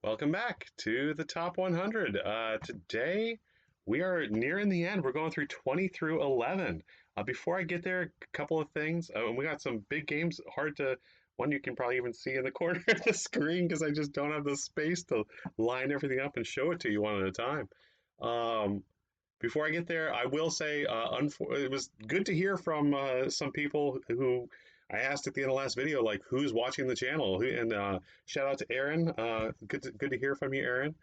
Welcome back to the top 100. Today we are nearing the end. We're going through 20 through 11. Before I get there, a couple of things. We got some big games. Hard to one you can probably even see in the corner of the screen because I just don't have the space to line everything up and show it to you one at a time. Um, Before I get there, I will say it was good to hear from some people who I asked at the end of the last video, like who's watching the channel. And shout out to Aaron. Good to hear from you, Aaron.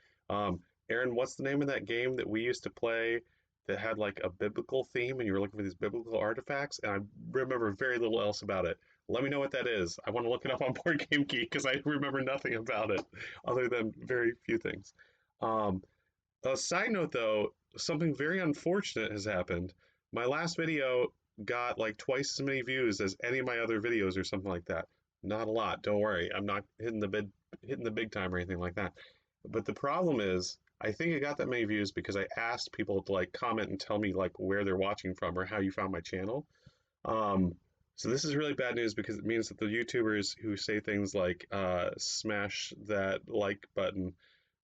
Aaron, what's the name of that game that we used to play that had like a biblical theme and you were looking for these biblical artifacts? And I remember very little else about it. Let me know what that is. I want to look it up on Board Game Geek because I remember nothing about it other than very few things. Um, a side note, though, something very unfortunate has happened. My last video got like twice as many views as any of my other videos, or something like that. Not a lot. Don't worry. I'm not hitting the big time or anything like that. But the problem is, I think it got that many views because I asked people to like comment and tell me like where they're watching from or how you found my channel. Um, so this is really bad news because it means that the YouTubers who say things like smash that like button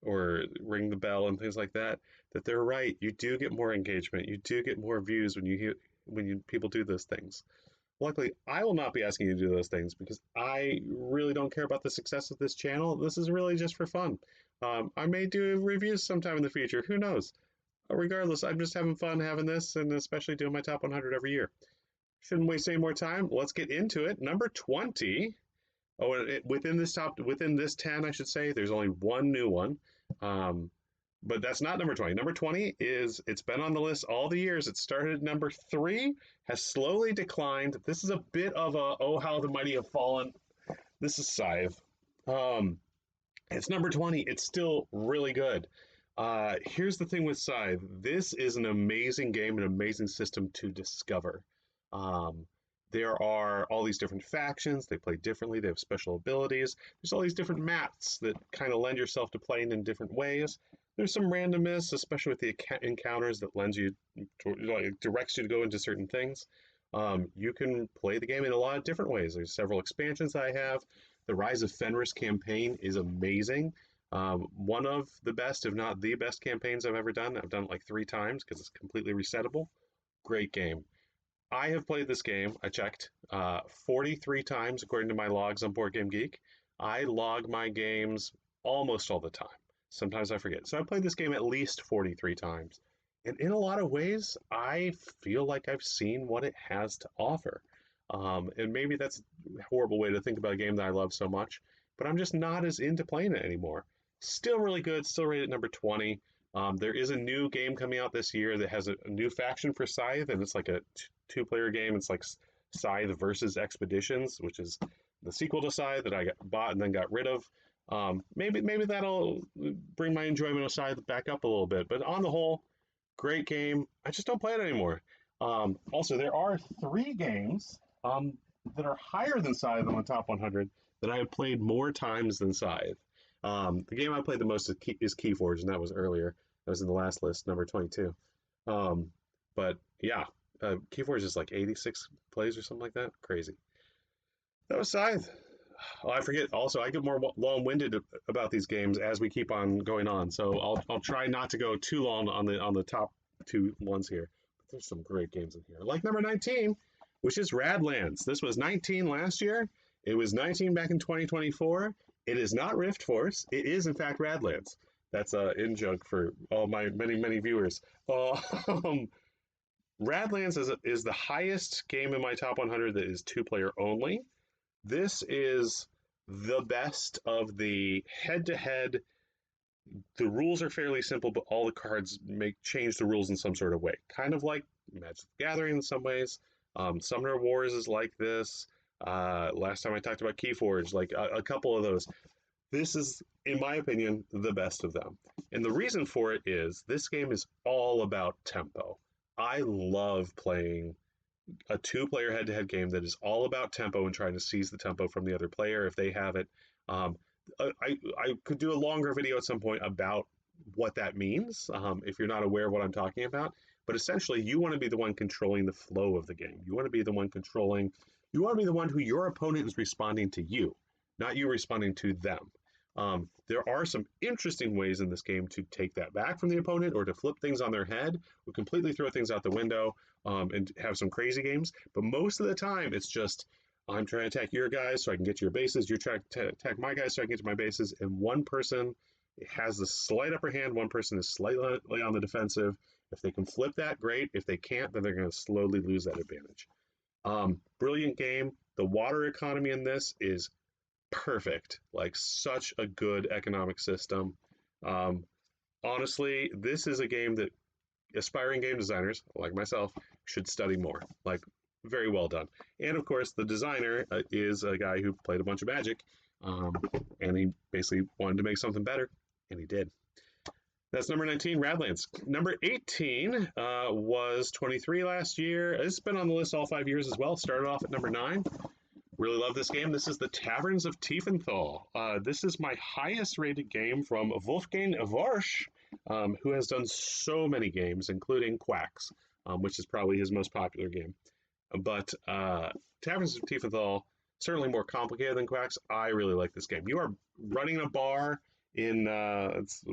or ring the bell and things like that, that they're right. You do get more engagement. You do get more views when people do those things. Luckily, I will not be asking you to do those things because I really don't care about the success of this channel. This is really just for fun. I may do reviews sometime in the future. Who knows? Regardless, I'm just having fun having this and especially doing my top 100 every year. Shouldn't waste any more time. Let's get into it. Number 20. Oh, and within this 10, I should say, there's only one new one. Um, but that's not number 20. Number 20 it's been on the list all the years. It started at number 3, has slowly declined. This is a bit of a, oh, how the mighty have fallen. This is Scythe. Um, it's number 20. It's still really good. Here's the thing with Scythe. This is an amazing game, an amazing system to discover. Um, there are all these different factions. They play differently. They have special abilities. There's all these different maps that kind of lend yourself to playing in different ways. There's some randomness, especially with the encounters that lends you, like, directs you to go into certain things. You can play the game in a lot of different ways. There's several expansions I have. The Rise of Fenris campaign is amazing. One of the best, if not the best campaigns I've ever done. I've done it like 3 times because it's completely resettable. Great game. I have played this game, I checked, 43 times according to my logs on Board Game Geek. I log my games almost all the time. Sometimes I forget. So I played this game at least 43 times. And in a lot of ways, I feel like I've seen what it has to offer. And maybe that's a horrible way to think about a game that I love so much, but I'm just not as into playing it anymore. Still really good, still rated number 20. There is a new game coming out this year that has a new faction for Scythe, and it's like a two-player game. It's like Scythe versus Expeditions, which is the sequel to Scythe that I bought and then got rid of. Maybe that'll bring my enjoyment of Scythe back up a little bit. But on the whole, great game. I just don't play it anymore. Also, there are 3 games that are higher than Scythe on the top 100 that I have played more times than Scythe. The game I played the most is Keyforge, and that was earlier. That was in the last list, number 22. Um, but yeah, Keyforge is like 86 plays or something like that. Crazy. That was Scythe. Oh, I forget. Also, I get more long-winded about these games as we keep on going on. So I'll try not to go too long on the top 2 ones here. But there's some great games in here. Like number 19, which is Radlands. This was 19 last year. It was 19 back in 2024. It is not Rift Force. It is, in fact, Radlands. That's an in-joke for all my many viewers. Radlands is the highest game in my top 100 that is 2-player only. This is the best of the head-to-head. The rules are fairly simple, but all the cards change the rules in some sort of way. Kind of like Magic the Gathering in some ways. Summoner Wars is like this. Last time I talked about Keyforge, like a couple of those. This is, in my opinion, the best of them. And the reason for it is this game is all about tempo. I love playing a 2-player head-to-head game that is all about tempo and trying to seize the tempo from the other player if they have it. I could do a longer video at some point about what that means if you're not aware of what I'm talking about. But essentially, you want to be the one controlling the flow of the game. You want to be the one controlling. You want to be the one who your opponent is responding to you, not you responding to them. There are some interesting ways in this game to take that back from the opponent or to flip things on their head or completely throw things out the window and have some crazy games. But most of the time, it's just I'm trying to attack your guys so I can get to your bases. You're trying to attack my guys so I can get to my bases. And one person has the slight upper hand. One person is slightly on the defensive. If they can flip that, great. If they can't, then they're going to slowly lose that advantage. Brilliant game. The water economy in this is perfect. Like such a good economic system. Um, Honestly, this is a game that aspiring game designers like myself should study more. Like very well done. And of course, the designer is a guy who played a bunch of Magic, um, and he basically wanted to make something better, and he did. That's number 19, Radlands. Number 18 was 23 last year. It's been on the list all 5 years as well. Started off at number 9. Really love this game. This is the Taverns of Tiefenthal. This is my highest rated game from Wolfgang Warsch, who has done so many games, including Quacks, which is probably his most popular game. But Taverns of Tiefenthal, certainly more complicated than Quacks. I really like this game. You are running a bar in, it's,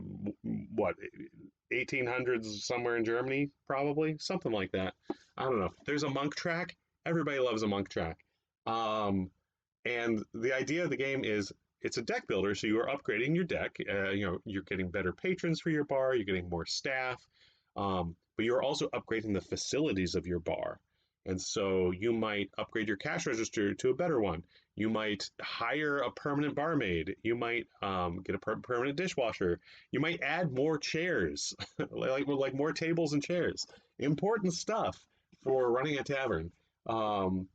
what, 1800s somewhere in Germany, probably? Something like that. I don't know. There's a monk track. Everybody loves a monk track. Um, and the idea of the game is it's a deck builder, so you are upgrading your deck. You're getting better patrons for your bar, you're getting more staff, but you're also upgrading the facilities of your bar. And so you might upgrade your cash register to a better one. You might hire a permanent barmaid. You might get a permanent dishwasher. You might add more chairs, like more tables and chairs. Important stuff for running a tavern. Um,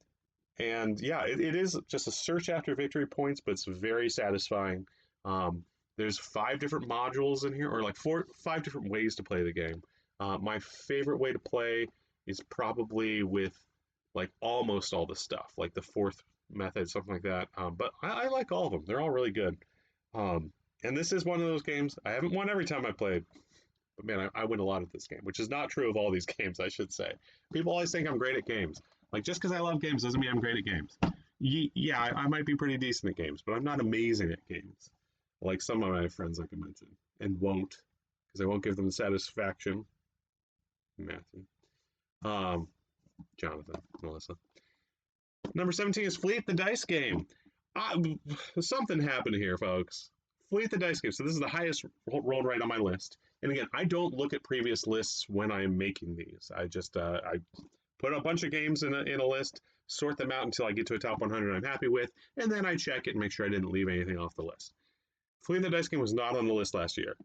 and yeah, it is just a search after victory points, but it's very satisfying. Um, there's 5 different modules in here, or like 5 different ways to play the game. My favorite way to play is probably with like almost all the stuff, like the fourth method, something like that. But I like all of them. They're all really good. Um, and this is one of those games. I haven't won every time I played, but man, I win a lot at this game, which is not true of all these games, I should say. People always think I'm great at games. Like, just because I love games doesn't mean I'm great at games. Yeah, I might be pretty decent at games, but I'm not amazing at games. Like some of my friends I can mention, and won't, because I won't give them the satisfaction. Matthew. Um, Jonathan, Melissa. Number 17 is Fleet the Dice Game. Something happened here, folks. Fleet the Dice Game. So this is the highest rolled right on my list. And again, I don't look at previous lists when I'm making these. I just I put a bunch of games in a list, sort them out until I get to a top 100 I'm happy with, and then I check it and make sure I didn't leave anything off the list. Fleet the Dice Game was not on the list last year.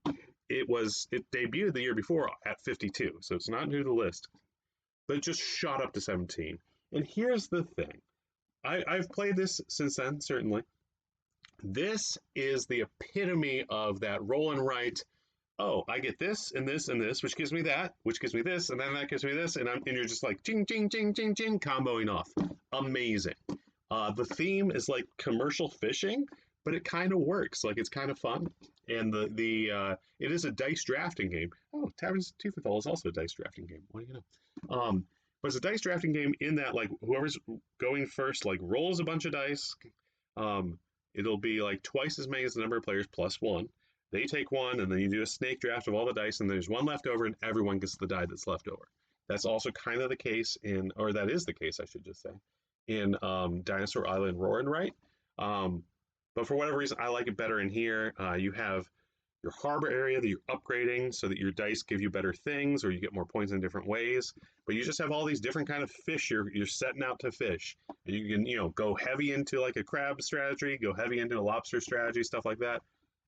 It debuted the year before at 52, so it's not new to the list, but it just shot up to 17. And here's the thing. I've played this since then, certainly. This is the epitome of that roll and write. Oh, I get this and this and this, which gives me that, which gives me this, and then that gives me this, and you're just like ching ching ching ching ching, comboing off. Amazing. The theme is like commercial fishing, but it kind of works. Like it's kind of fun, and it is a dice drafting game. Oh, Taverns of Tiefenthal is also a dice drafting game. What do you know? But it's a dice drafting game in that like whoever's going first like rolls a bunch of dice. Um, it'll be like twice as many as the number of players plus one. They take one, and then you do a snake draft of all the dice, and there's one left over, and everyone gets the die that's left over. That's also kind of the case or that is the case, I should just say, in Dinosaur Island Roar and Write. But for whatever reason, I like it better in here. You have your harbor area that you're upgrading so that your dice give you better things or you get more points in different ways. But you just have all these different kind of fish you're setting out to fish. And you can, go heavy into like a crab strategy, go heavy into a lobster strategy, stuff like that.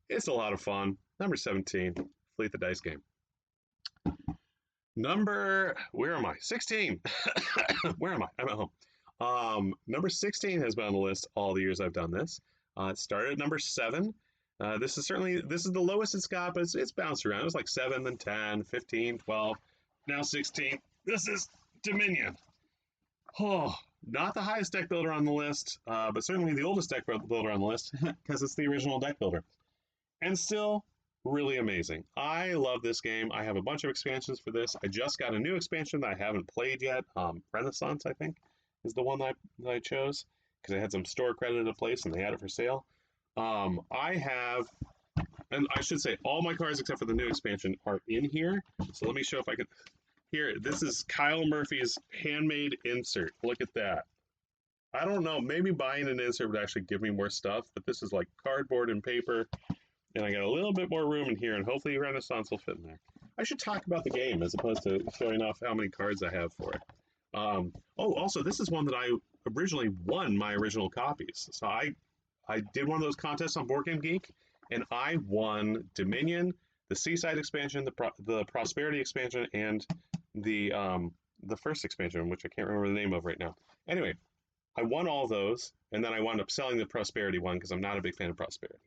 It's a lot of fun. Number 17, Fleet the Dice Game. Where am I? 16. Where am I? I'm at home. Number 16 has been on the list all the years I've done this. It started at number 7. This is the lowest it's got, but it's bounced around. It was like 7, then 10, 15, 12, now 16. This is Dominion. Oh, not the highest deck builder on the list, but certainly the oldest deck builder on the list because it's the original deck builder. And still really amazing. I love this game. I have a bunch of expansions for this. I just got a new expansion that I haven't played yet. Renaissance, I think, is the one that I chose because I had some store credit at a place and they had it for sale. I have, and I should say, all my cards except for the new expansion are in here. So let me show if I can. Here, this is Kyle Murphy's handmade insert. Look at that. I don't know. Maybe buying an insert would actually give me more stuff, but this is like cardboard and paper, and I got a little bit more room in here, and hopefully Renaissance will fit in there. I should talk about the game as opposed to showing off how many cards I have for it. Oh, also, this is one that I originally won my original copies. So I did one of those contests on Board Game Geek, and I won Dominion, the Seaside expansion, the Prosperity expansion, and the first expansion, which I can't remember the name of right now. Anyway, I won all those, and then I wound up selling the Prosperity one because I'm not a big fan of Prosperity.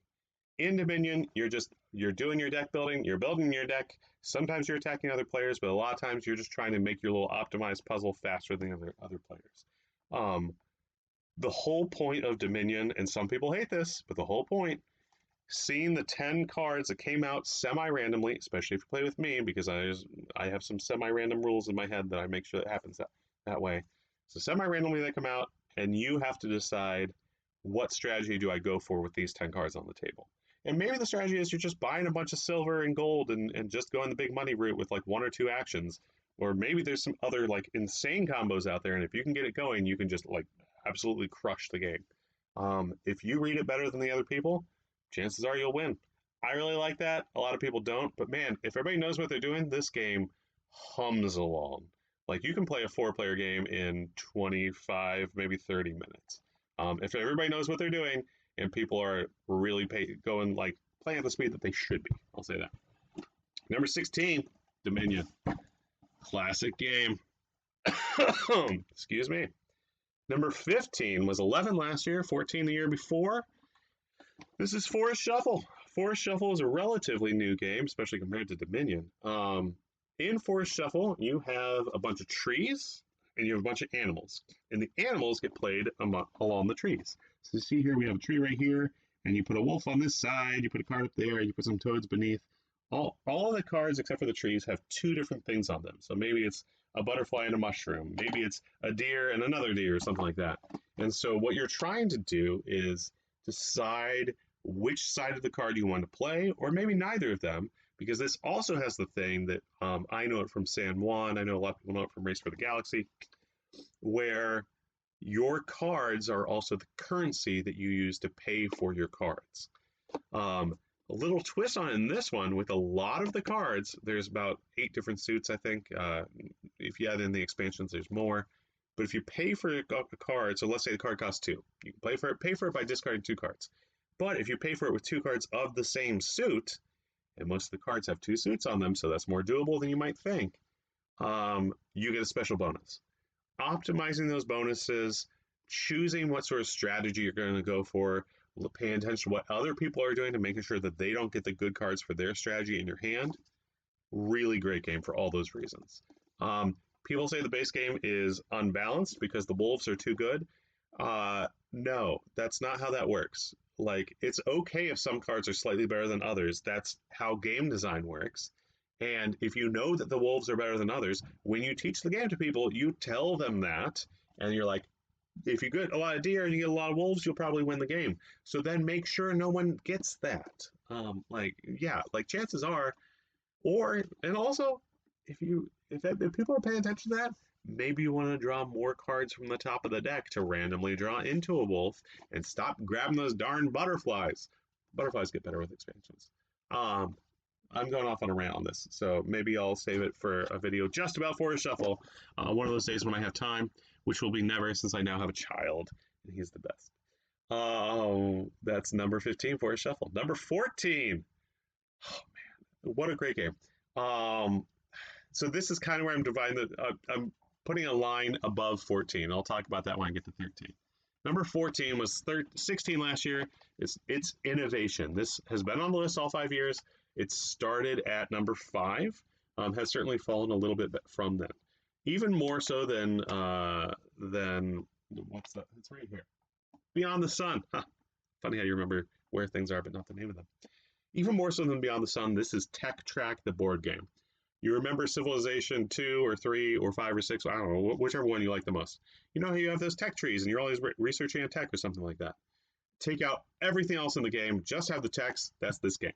In Dominion, you're doing your deck building, you're building your deck. Sometimes you're attacking other players, but a lot of times you're just trying to make your little optimized puzzle faster than other players. Um, the whole point of Dominion, and some people hate this, but the whole point, seeing the 10 cards that came out semi-randomly, especially if you play with me, because I have some semi-random rules in my head that I make sure that happens that way. So semi-randomly they come out, and you have to decide what strategy do I go for with these 10 cards on the table. And maybe the strategy is you're just buying a bunch of silver and gold and just going the big money route with like one or two actions. Or maybe there's some other like insane combos out there, and if you can get it going, you can just like absolutely crush the game. If you read it better than the other people, chances are you'll win. I really like that. A lot of people don't, but man, if everybody knows what they're doing, this game hums along. Like you can play a four-player game in 25, maybe 30 minutes. If everybody knows what they're doing and people are really going like playing at the speed that they should be, I'll say that. Number 16, Dominion, classic game. Excuse me. Number 15 was 11 last year, 14 the year before. This is Forest Shuffle. Forest Shuffle is a relatively new game, especially compared to Dominion. In Forest Shuffle, you have a bunch of trees and you have a bunch of animals, and the animals get played along the trees. So you see here, we have a tree right here, and you put a wolf on this side, you put a card up there, you put some toads beneath. All of the cards except for the trees have two different things on them. So maybe it's a butterfly and a mushroom, maybe it's a deer and another deer, or something like that. And so what you're trying to do is decide which side of the card you want to play, or maybe neither of them, because this also has the thing that I know it from San Juan, I know a lot of people know it from Race for the Galaxy, where your cards are also the currency that you use to pay for your cards. A little twist on it in this one, with a lot of the cards, there's about 8 different suits, I think. If you add in the expansions, there's more. But if you pay for a card, so let's say the card costs 2, you can pay for it by discarding 2 cards. But if you pay for it with 2 cards of the same suit, and most of the cards have 2 suits on them, so that's more doable than you might think, you get a special bonus. Optimizing those bonuses, choosing what sort of strategy you're going to go for, paying attention to what other people are doing to making sure that they don't get the good cards for their strategy in your hand. Really great game for all those reasons. People say the base game is unbalanced because the wolves are too good. No, that's not how that works. Like, it's okay if some cards are slightly better than others. That's how game design works. And if you know that the wolves are better than others, when you teach the game to people, you tell them that, and you're like, if you get a lot of deer and you get a lot of wolves, you'll probably win the game. So then make sure no one gets that. Like chances are, and also if people are paying attention to that, maybe you want to draw more cards from the top of the deck to randomly draw into a wolf and stop grabbing those darn butterflies. Butterflies get better with expansions. I'm going off on a rant on this, so maybe I'll save it for a video just about Forest Shuffle one of those days when I have time, which will be never, since I now have a child, and he's the best. That's number 15, Forest Shuffle. Number 14. Oh, man, what a great game. So this is kind of where I'm dividing I'm putting a line above 14. I'll talk about that when I get to 13. Number 14 was 16 last year. It's innovation. This has been on the list all 5 years. It started at number 5, has certainly fallen a little bit from then. Even more so than what's that? It's right here. Beyond the Sun. Huh. Funny how you remember where things are, but not the name of them. Even more so than Beyond the Sun, this is Tech Track, the board game. You remember Civilization 2 or 3 or 5 or 6, I don't know, whichever one you like the most. You know how you have those tech trees and you're always researching a tech or something like that. take out everything else in the game, just have the text. That's this game.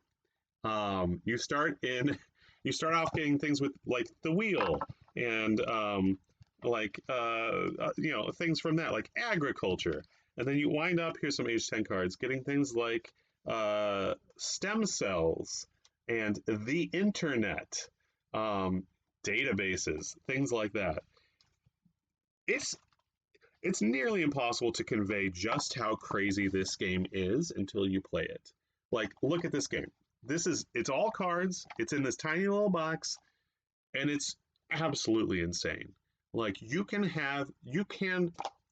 You start in, you start off getting things with like the wheel and things from that like agriculture, and then you wind up, here's some age 10 cards, getting things like stem cells and the internet, um, databases, things like that. It's it's nearly impossible to convey just how crazy this game is until you play it. Like, look at this game. It's all cards, it's in this tiny little box, and it's absolutely insane. Like, you can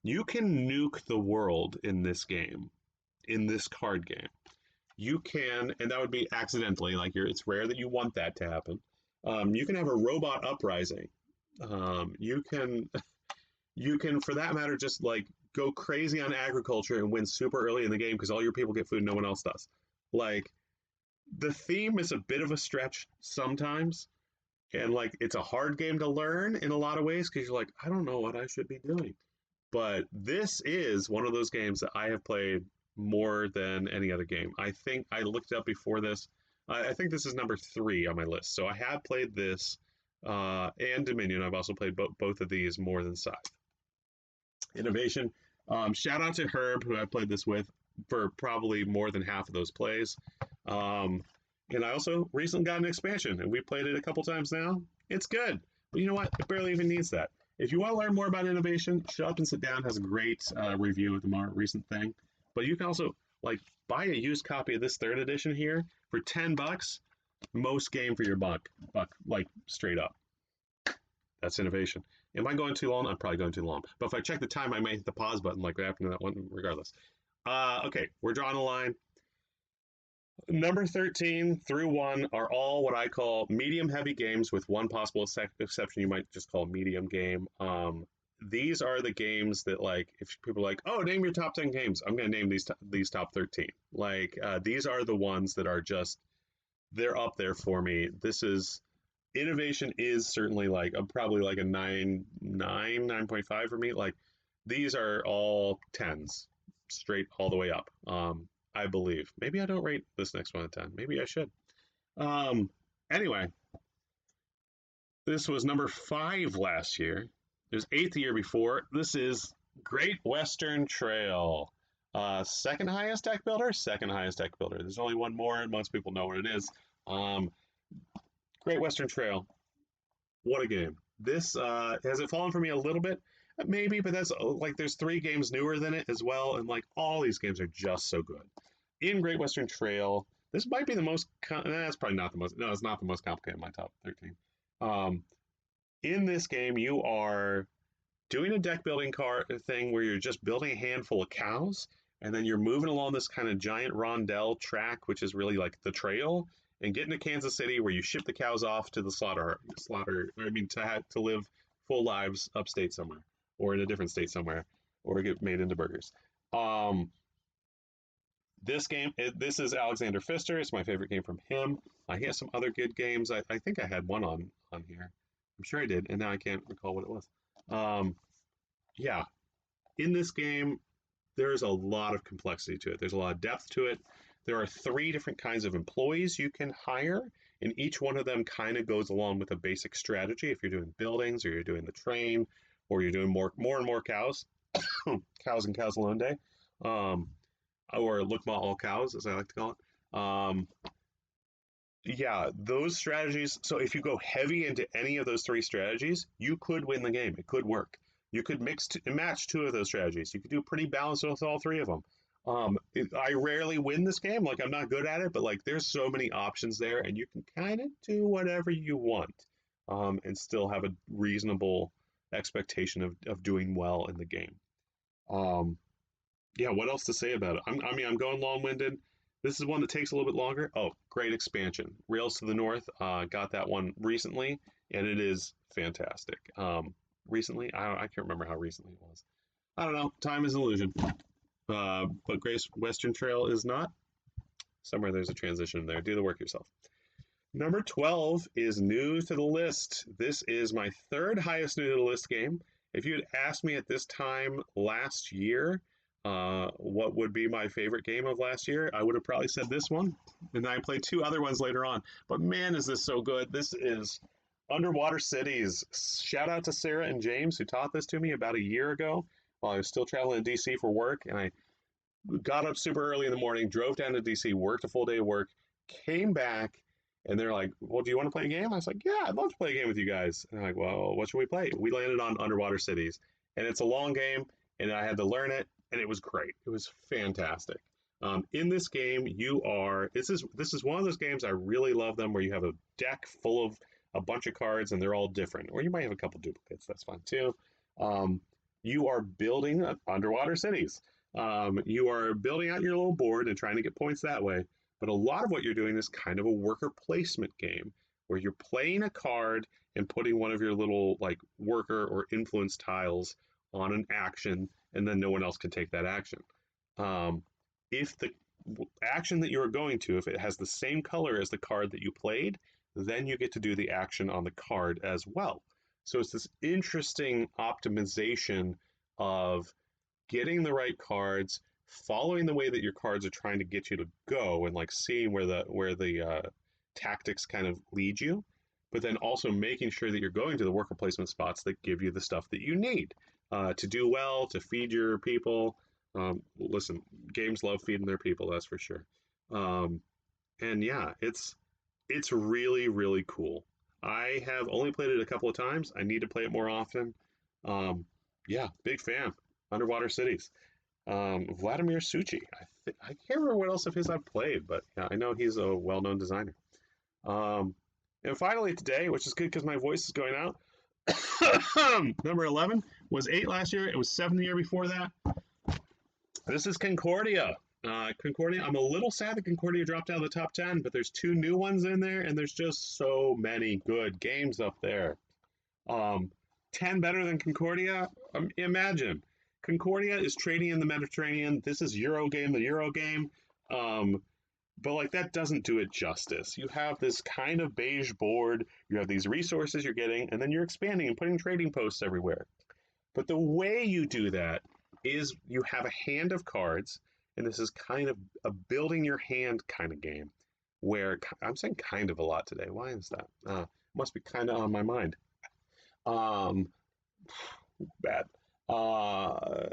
nuke the world in this game, in this card game. You can, and that would be accidentally, like it's rare that you want that to happen. You can have a robot uprising. You can you can, for that matter, just like go crazy on agriculture and win super early in the game because all your people get food and no one else does. Like, the theme is a bit of a stretch sometimes, and like it's a hard game to learn in a lot of ways because you're like, I don't know what I should be doing. But this is one of those games that I have played more than any other game. I think I looked it up before this. I think this is number 3 on my list. So I have played this and Dominion. I've also played both of these more than Scythe. Innovation. Shout out to Herb, who I played this with for probably more than half of those plays. Um, and I also recently got an expansion, and we played it a couple times now. It's good, but you know what? It barely even needs that. If you want to learn more about innovation, Shut Up and Sit Down has a great review of the more recent thing. But you can also like buy a used copy of this third edition here for $10. Most game for your buck, like straight up. That's innovation. Am I going too long? I'm probably going too long. But if I check the time, I may hit the pause button like after that one, regardless. Okay, we're drawing a line. Number 13 through 1 are all what I call medium heavy games, with one possible exception you might just call medium game. These are the games that, like, if people are like, oh, name your top 10 games, I'm going to name these top 13. Like, these are the ones that are just, they're up there for me. This is innovation is certainly like probably like a 9.5 for me. Like, these are all tens, straight all the way up. I believe. Maybe I don't rate this next one a 10. Maybe I should. Um, anyway, this was number 5 last year. It was 8th the year before. This is Great Western Trail. Second highest deck builder. Second highest deck builder. There's only one more, and most people know what it is. Great Western Trail. What a game. This has it fallen for me a little bit? Maybe, but that's like there's 3 games newer than it as well, and like all these games are just so good. In Great Western Trail, this might be the most. That's probably not the most. No, it's not the most complicated in my top 13. Um, in this game, you are doing a deck building card thing where you're just building a handful of cows, and then you're moving along this kind of giant rondelle track, which is really like the trail, and getting to Kansas City where you ship the cows off to the slaughter. I mean, to live full lives upstate somewhere, or in a different state somewhere, or get made into burgers. Um, this is Alexander Pfister. It's my favorite game from him. He has some other good games. I think I had one on here. I'm sure I did, and now I can't recall what it was. Um, yeah, in this game, there's a lot of complexity to it. There's a lot of depth to it. There are 3 different kinds of employees you can hire, and each one of them kind of goes along with a basic strategy. If you're doing buildings, or you're doing the train, or you're doing more and more cows, cows and cows alone day, or look all cows, as I like to call it. Yeah, those strategies. So if you go heavy into any of those 3 strategies, you could win the game. It could work. You could mix and match 2 of those strategies. You could do pretty balanced with all 3 of them. I rarely win this game. Like, I'm not good at it, but like there's so many options there, and you can kind of do whatever you want, and still have a reasonable expectation of doing well in the game. Um, yeah, what else to say about it? I'm going long-winded. This is one that takes a little bit longer. Oh, great expansion. Rails to the North, got that one recently, and it is fantastic. Recently, I can't remember how recently it was. I don't know. Time is an illusion. But Great Western Trail is not. Somewhere there's a transition in there. Do the work yourself. Number 12 is new to the list. This is my 3rd highest new to the list game. If you had asked me at this time last year, what would be my favorite game of last year, I would have probably said this one. And I played two other ones later on. But man, is this so good. This is Underwater Cities. Shout out to Sarah and James who taught this to me about a year ago while I was still traveling to DC for work. And I got up super early in the morning, drove down to DC, worked a full day of work, came back, and they're like, "Well, do you want to play a game?" I was like, "Yeah, I'd love to play a game with you guys." And they're like, "Well, what should we play?" We landed on Underwater Cities, and it's a long game, and I had to learn it, and it was great. It was fantastic. In this game, you are this is one of those games I really love them where you have a deck full of a bunch of cards and they're all different, or you might have a couple duplicates. That's fine too. Um, you are building underwater cities. You are building out your little board and trying to get points that way. But a lot of what you're doing is kind of a worker placement game where you're playing a card and putting one of your little like worker or influence tiles on an action, and then no one else can take that action. Um, if the action that you are going to, if it has the same color as the card that you played, then you get to do the action on the card as well. So it's this interesting optimization of getting the right cards, following the way that your cards are trying to get you to go, and like seeing where the tactics kind of lead you, but then also making sure that you're going to the worker placement spots that give you the stuff that you need to do well, to feed your people. Listen, games love feeding their people, that's for sure. Um, and yeah, it's really really cool. I have only played it a couple of times. I need to play it more often. Um, yeah, big fan. Underwater Cities. Vladimir Suchi. I can't remember what else of his I've played, but yeah, I know he's a well-known designer. Um, and finally today, which is good because my voice is going out. Number 11 was 8 last year. It was 7 the year before that. This is Concordia. Concordia. I'm a little sad that Concordia dropped out of the top 10, but there's two new ones in there, and there's just so many good games up there. Um, 10 better than Concordia? Imagine. Concordia is trading in the Mediterranean. This is Eurogame, the Eurogame. Um, but like that doesn't do it justice. You have this kind of beige board, you have these resources you're getting, and then you're expanding and putting trading posts everywhere. But the way you do that is you have a hand of cards, and this is kind of a building your hand kind of game. Where I'm saying kind of a lot today. Why is that? Must be kind of on my mind. Um, Bad. Uh,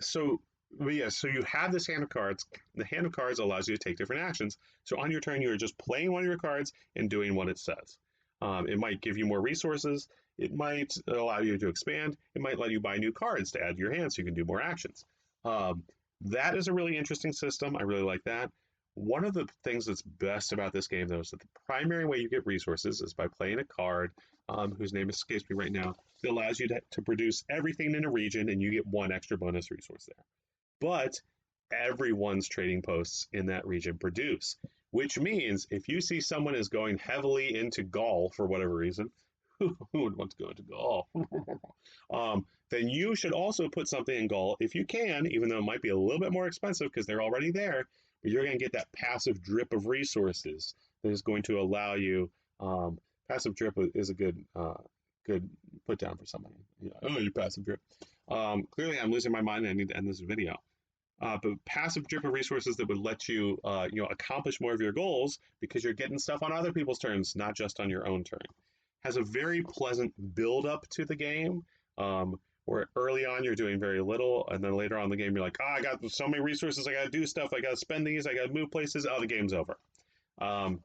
so, but yeah, so you have this hand of cards. The hand of cards allows you to take different actions. So on your turn, you are just playing one of your cards and doing what it says. It might give you more resources. It might allow you to expand. It might let you buy new cards to add to your hand so you can do more actions. Um, that is a really interesting system. I really like that. One of the things that's best about this game, though, is that the primary way you get resources is by playing a card whose name escapes me right now. It allows you to produce everything in a region, and you get one extra bonus resource there. But everyone's trading posts in that region produce, which means if you see someone is going heavily into Gaul for whatever reason, who would want to go into Gaul? Then you should also put something in Gaul if you can, even though it might be a little bit more expensive because they're already there. But you're going to get that passive drip of resources that is going to allow you. Passive drip is a good put down for somebody. Yeah. Oh, you passive drip. Clearly, I'm losing my mind and I need to end this video. But passive drip of resources that would let you, accomplish more of your goals because you're getting stuff on other people's turns, not just on your own turn. Has a very pleasant build up to the game, where early on you're doing very little, and then later on in the game you're like, I got so many resources, I got to do stuff, I got to spend these, I got to move places. Oh, the game's over. Um,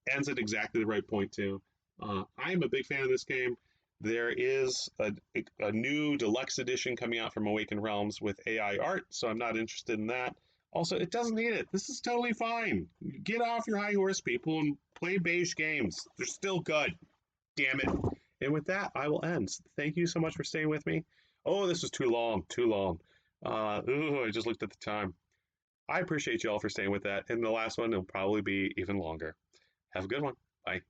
Ends at exactly the right point too. I'm a big fan of this game. There is a new deluxe edition coming out from Awakened Realms with AI art, so I'm not interested in that. Also, it doesn't need it. This is totally fine. Get off your high horse, people, and play beige games. They're still good. Damn it. And with that, I will end. Thank you so much for staying with me. Oh, this was too long. Too long. I just looked at the time. I appreciate you all for staying with that. And the last one will probably be even longer. Have a good one. Bye.